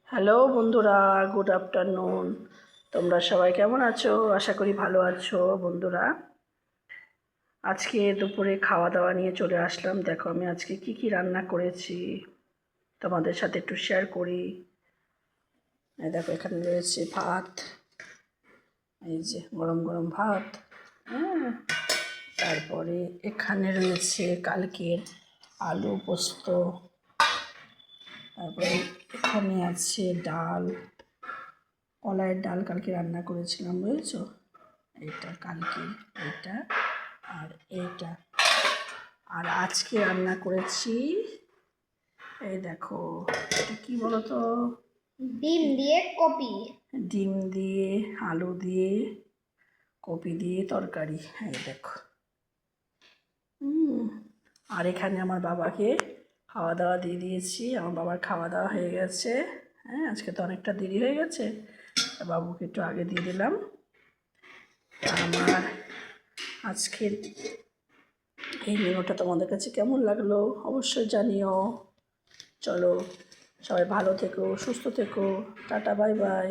Hello বন্ধুরা, good afternoon. তোমরা সবাই কেমন আছো? আশা করি ভালো আছো বন্ধুরা। আজকে দুপুরে খাওয়া দাওয়া নিয়ে চলে আসলাম। দেখো আমি আজকে কি কি রান্না করেছি তোমাদের সাথে একটু শেয়ার করি। এই দেখো এখানে রয়েছে ভাত, এই যে গরম গরম ভাত। হ্যাঁ, তারপরে এখানে রয়েছে কালকের আলু পোস্ত। তারপরে এখানে আছে ডাল, কলাইয়ের ডাল কালকে রান্না করেছিলাম, বুঝেছো? এইটা কালকে, এইটা আর এইটা। আর আজকে রান্না করেছি, এই দেখো এটা কি বলো তো, ডিম দিয়ে কপি। ডিম দিয়ে, আলু দিয়ে, কপি দিয়ে তরকারি। এই দেখো। আর এখানে আমার বাবাকে খাওয়া দাওয়া দিয়ে দিয়েছি। আমার বাবার খাওয়া দাওয়া হয়ে গেছে। হ্যাঁ, আজকে তো অনেকটা দেরি হয়ে গেছে, বাবুকে একটু আগে দিয়ে দিলাম। আমার আজকের এই মেনুটা তোমাদের কাছে কেমন লাগলো অবশ্যই জানিও। চলো, সবাই ভালো থেকো, সুস্থ থেকো। Tata, bye bye.